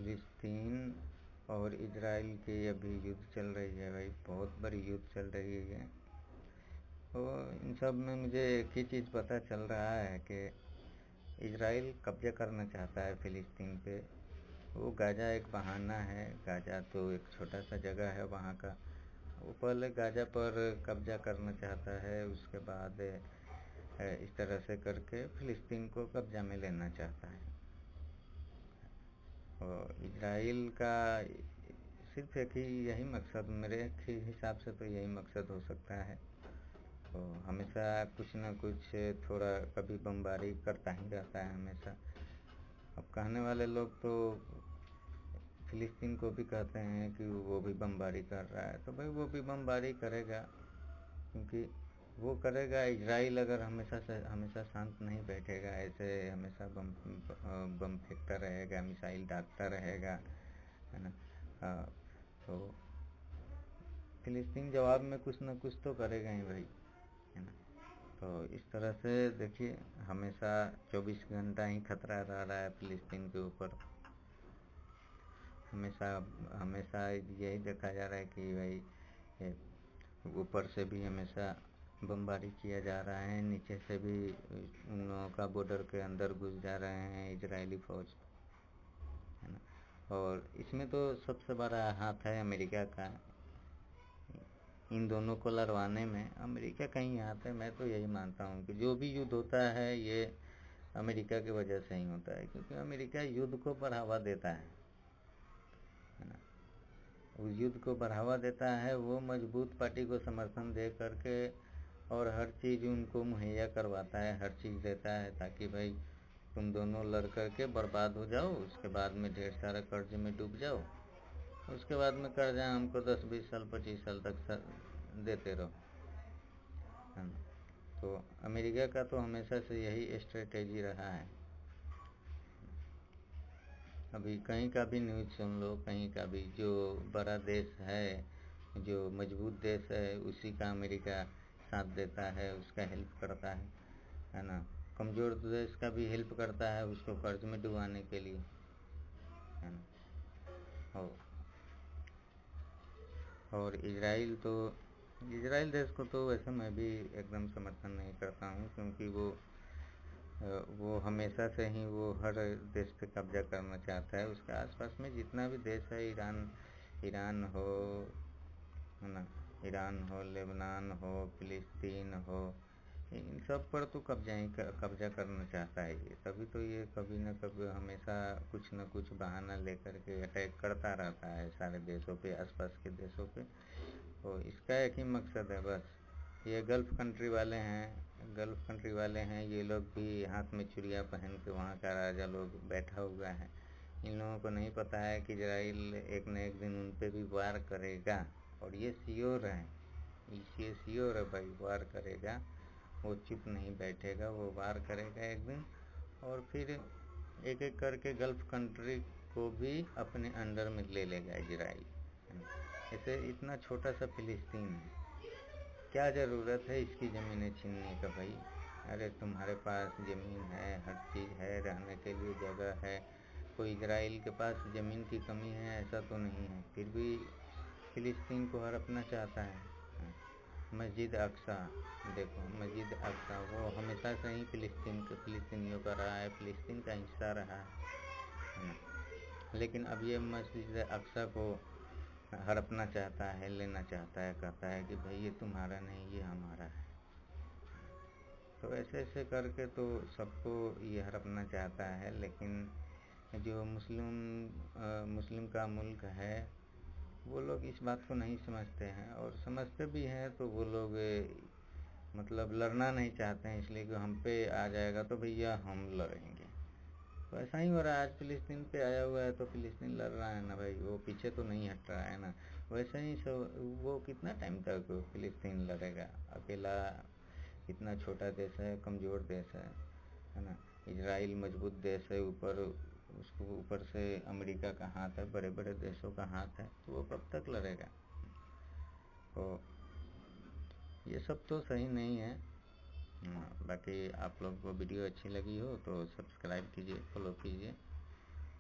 फिलिस्तीन और इजराइल की अभी युद्ध चल रही है भाई, बहुत बड़ी युद्ध चल रही है। तो इन सब में मुझे एक ही चीज़ पता चल रहा है कि इजराइल कब्जा करना चाहता है फिलिस्तीन पे। वो गाजा एक बहाना है, गाजा तो एक छोटा सा जगह है वहाँ का। वो पहले गाजा पर कब्जा करना चाहता है, उसके बाद इस तरह से करके फिलिस्तीन को कब्जा में लेना चाहता है। और इजराइल का सिर्फ एक ही यही मकसद, मेरे हिसाब से तो यही मकसद हो सकता है। तो हमेशा कुछ ना कुछ थोड़ा कभी बमबारी करता ही रहता है हमेशा। अब कहने वाले लोग तो फिलिस्तीन को भी कहते हैं कि वो भी बमबारी कर रहा है, तो भाई वो भी बमबारी करेगा, क्योंकि वो करेगा। इजराइल अगर हमेशा शांत नहीं बैठेगा, ऐसे हमेशा बम फेंकता रहेगा, मिसाइल दागता रहेगा, है ना। तो फिलिस्तीन जवाब में कुछ ना कुछ तो करेगा ही भाई, है ना। तो इस तरह से देखिए, हमेशा 24 घंटा ही खतरा रह रहा है फिलिस्तीन के ऊपर। हमेशा यही देखा जा रहा है कि भाई ऊपर से भी हमेशा बमबारी किया जा रहा है, नीचे से भी उन लोगों का बॉर्डर के अंदर घुस जा रहे हैं इजरायली फौज, है ना। और इसमें तो सबसे बड़ा हाथ है अमेरिका का। इन दोनों को लड़वाने में अमेरिका का ही हाथ है। मैं तो यही मानता हूँ कि जो भी युद्ध होता है ये अमेरिका की वजह से ही होता है, क्योंकि अमेरिका युद्ध को बढ़ावा देता है ना। उस युद्ध को बढ़ावा देता है, वो मजबूत पार्टी को समर्थन दे करके और हर चीज़ उनको मुहैया करवाता है, हर चीज़ देता है, ताकि भाई तुम दोनों लड़ करके बर्बाद हो जाओ, उसके बाद में ढेर सारा कर्ज में डूब जाओ, उसके बाद में कर्जा हमको 10-20 साल 25 साल तक देते रहो, है ना। तो अमेरिका का तो हमेशा से यही स्ट्रेटेजी रहा है। अभी कहीं का भी न्यूज़ सुन लो, कहीं का भी, जो बड़ा देश है, जो मजबूत देश है, उसी का अमेरिका साथ देता है, उसका हेल्प करता है ना। कमज़ोर देश का भी हेल्प करता है उसको कर्ज में डुबाने के लिए, है ना। और इजराइल देश को तो वैसे मैं भी एकदम समर्थन नहीं करता हूँ, क्योंकि वो हमेशा से ही वो हर देश पे कब्जा करना चाहता है। उसके आसपास में जितना भी देश है, ईरान हो, है ना, ईरान हो, लेबनान हो, फिलिस्तीन हो, इन सब पर तो कब्जा करना चाहता है ये। तभी तो ये कभी न कभी हमेशा कुछ न कुछ बहाना लेकर के अटैक करता रहता है सारे देशों पे, आसपास के देशों पे। तो इसका एक ही मकसद है बस। ये गल्फ़ कंट्री वाले हैं, ये लोग भी हाथ में चूड़ियाँ पहन के वहाँ का राजा लोग बैठा हुआ है। इन लोगों को नहीं पता है कि इजराइल एक न एक दिन उन पे भी वार करेगा, और ये श्योर है भाई, वार करेगा। वो चुप नहीं बैठेगा, वो वार करेगा एक दिन, और फिर एक एक करके गल्फ़ कंट्री को भी अपने अंडर में ले लेगा इजराइल। ऐसे इतना छोटा सा फिलिस्तीन है, क्या ज़रूरत है इसकी ज़मीनें छीनने का भाई। अरे तुम्हारे पास ज़मीन है, हर चीज़ है, रहने के लिए जगह है, कोई इजराइल के पास ज़मीन की कमी है ऐसा तो नहीं है, फिर भी फिलिस्तीन को हड़पना चाहता है। मस्जिद अक्सा, देखो मस्जिद अक्सा वो हमेशा से ही फिलिस्तीनियों का रहा है, फिलिस्तीन का हिस्सा रहा है ना। लेकिन अब ये मस्जिद अक्सा को हड़पना चाहता है, लेना चाहता है, कहता है कि भाई ये तुम्हारा नहीं, ये हमारा है। तो ऐसे करके तो सबको ये हड़पना चाहता है। लेकिन जो मुस्लिम का मुल्क है, वो लोग इस बात को नहीं समझते हैं, और समझते भी हैं तो वो लोग मतलब लड़ना नहीं चाहते हैं, इसलिए कि हम पे आ जाएगा तो भैया हम लड़ेंगे। तो ऐसा ही हो रहा है, आज फिलिस्तीन पे आया हुआ है तो फिलिस्तीन लड़ रहा है ना भाई, वो पीछे तो नहीं हट रहा है ना। वैसे ही वो कितना टाइम तक फिलिस्तीन लड़ेगा अकेला। इतना छोटा देश है, कमज़ोर देश है ना। इजराइल मजबूत देश है, उसको ऊपर से अमेरिका का हाथ है, बड़े बड़े देशों का हाथ है, तो वो कब तक लड़ेगा। तो ये सब तो सही नहीं है। बाकी आप लोग को वीडियो अच्छी लगी हो तो सब्सक्राइब कीजिए, फॉलो कीजिए,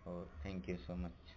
और थैंक यू सो मच।